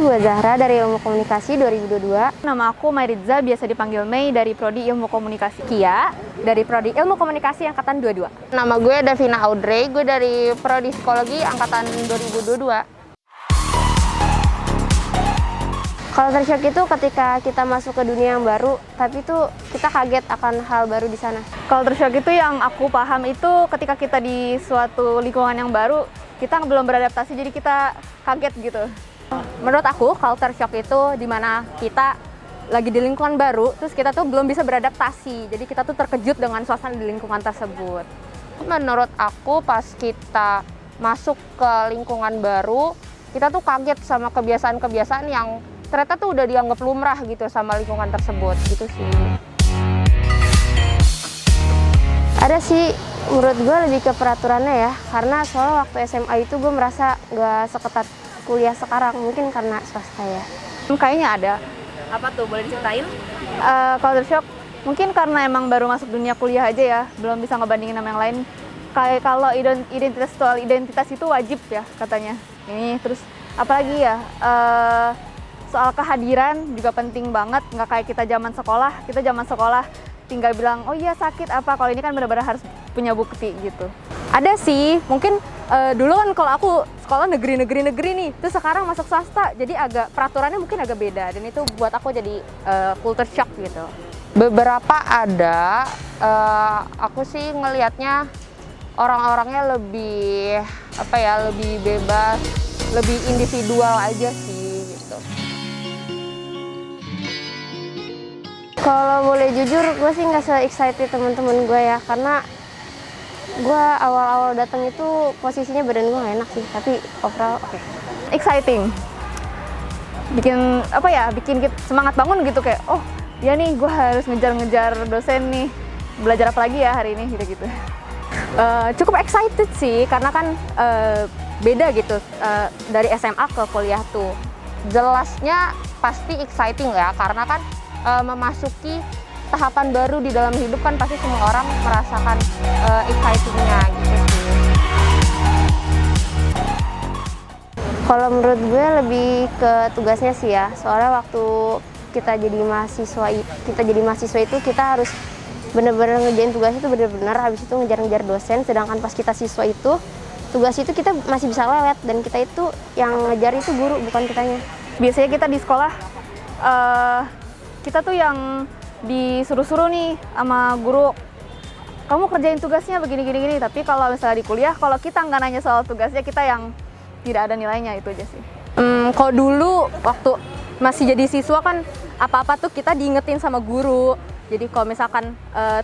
Gue Zahra dari Ilmu Komunikasi 2022. Nama aku Mayritza, biasa dipanggil Mei dari Prodi Ilmu Komunikasi. Kia dari Prodi Ilmu Komunikasi Angkatan 22. Nama gue Davina Audrey, gue dari Prodi Psikologi Angkatan 2022. Culture shock itu ketika kita masuk ke dunia yang baru, tapi itu kita kaget akan hal baru di sana. Culture shock itu yang aku paham itu ketika kita di suatu lingkungan yang baru, kita belum beradaptasi, jadi kita kaget gitu. Menurut aku, culture shock itu dimana kita lagi di lingkungan baru, terus kita tuh belum bisa beradaptasi. Jadi kita tuh terkejut dengan suasana di lingkungan tersebut. Menurut aku pas kita masuk ke lingkungan baru, kita tuh kaget sama kebiasaan-kebiasaan yang ternyata tuh udah dianggap lumrah gitu sama lingkungan tersebut, gitu sih. Ada sih, menurut gue lebih ke peraturannya ya, karena soalnya waktu SMA itu gue merasa nggak seketat kuliah sekarang, mungkin karena swasta ya. Kayaknya ada. Apa tuh, boleh diceritain? Culture shock mungkin karena emang baru masuk dunia kuliah aja ya, belum bisa ngebandingin sama yang lain. Kayak kalau identitas itu wajib ya katanya. Ini terus apalagi ya, soal kehadiran juga penting banget. Nggak kayak kita zaman sekolah tinggal bilang oh iya sakit apa. Kalau ini kan benar-benar harus punya bukti gitu. Ada sih, mungkin dulu kan kalau aku sekolah negeri nih, terus sekarang masuk swasta, jadi peraturannya mungkin agak beda, dan itu buat aku jadi culture shock gitu. Beberapa ada, aku sih ngelihatnya orang-orangnya lebih lebih bebas, lebih individual aja sih gitu. Kalau boleh jujur, gue sih nggak se-excited teman-teman gue ya, karena gue awal-awal datang itu posisinya badan gue nggak enak sih, tapi overall oke. Exciting. Bikin kita semangat bangun gitu, kayak oh ya nih gue harus ngejar-ngejar dosen nih, belajar apa lagi ya hari ini gitu. Cukup excited sih, karena kan beda gitu dari SMA ke kuliah tuh. Jelasnya pasti exciting ya, karena kan memasuki tahapan baru di dalam hidup kan pasti semua orang merasakan exciting-nya gitu sih. Kalau menurut gue lebih ke tugasnya sih ya, soalnya waktu kita jadi mahasiswa itu kita harus benar-benar ngerjain tugas itu benar-benar, habis itu ngejar-ngejar dosen, sedangkan pas kita siswa itu tugas itu kita masih bisa lelet, dan kita itu yang ngejar itu guru bukan kitanya. Biasanya kita di sekolah kita tuh yang disuruh-suruh nih sama guru, kamu kerjain tugasnya begini-gini. Tapi kalau misalnya di kuliah, kalau kita nggak nanya soal tugasnya, kita yang tidak ada nilainya, itu aja sih. Kalau dulu waktu masih jadi siswa kan apa-apa tuh kita diingetin sama guru. Jadi kalau misalkan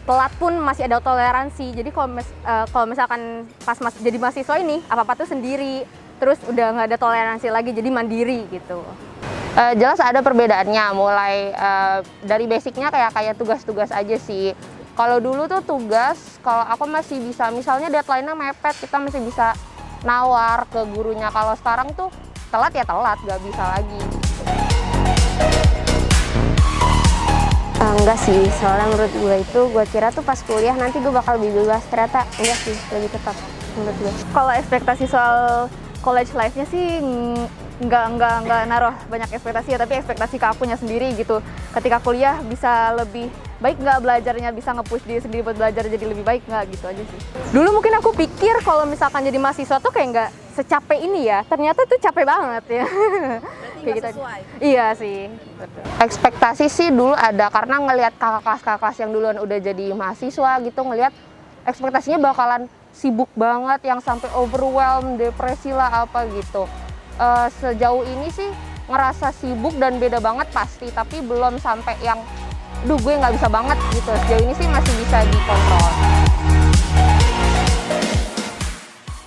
telat pun masih ada toleransi. Jadi kalau misalkan pas jadi mahasiswa ini apa-apa tuh sendiri, terus udah nggak ada toleransi lagi, jadi mandiri gitu. Jelas ada perbedaannya, mulai dari basicnya kayak tugas-tugas aja sih. Kalau dulu tuh tugas, kalau aku masih bisa, misalnya deadline-nya mepet, kita masih bisa nawar ke gurunya. Kalau sekarang tuh telat ya telat, nggak bisa lagi. Enggak sih, soalnya menurut gue kira tuh pas kuliah nanti gue bakal lebih bebas, ternyata enggak sih, lebih tetap menurut gue. Kalau ekspektasi soal college life-nya sih nggak naruh banyak ekspektasi ya, tapi ekspektasi ke akunya sendiri gitu. Ketika kuliah bisa lebih baik nggak belajarnya, bisa nge-push diri sendiri buat belajar jadi lebih baik nggak, gitu aja sih. Dulu mungkin aku pikir kalau misalkan jadi mahasiswa tuh kayak nggak secapek ini ya, ternyata tuh capek banget ya. Kayak gitu sesuai. Iya sih. Betul. Ekspektasi sih dulu ada, karena ngelihat kakak kelas yang duluan udah jadi mahasiswa gitu, ngelihat ekspektasinya bakalan sibuk banget, yang sampai overwhelmed, depresi lah apa gitu. Sejauh ini sih ngerasa sibuk dan beda banget pasti, tapi belum sampai yang duh gue nggak bisa banget gitu. Sejauh ini sih masih bisa dikontrol.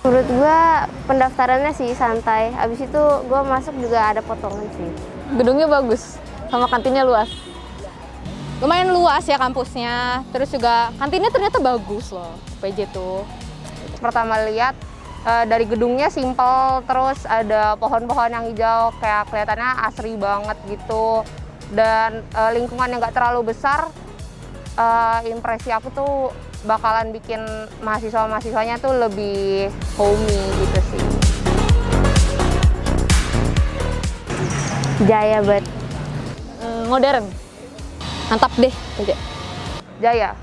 Menurut gue pendaftarannya sih santai, habis itu gue masuk juga ada potongan sih. Gedungnya bagus, sama kantinnya luas. Lumayan luas ya kampusnya, terus juga kantinnya ternyata bagus loh, PJ tuh. Pertama lihat dari gedungnya simple, terus ada pohon-pohon yang hijau, kayak kelihatannya asri banget gitu. Dan lingkungan yang nggak terlalu besar, impresi aku tuh bakalan bikin mahasiswa-mahasiswanya tuh lebih homey gitu sih. Jaya banget. Modern. Mantap deh. Oke. Jaya.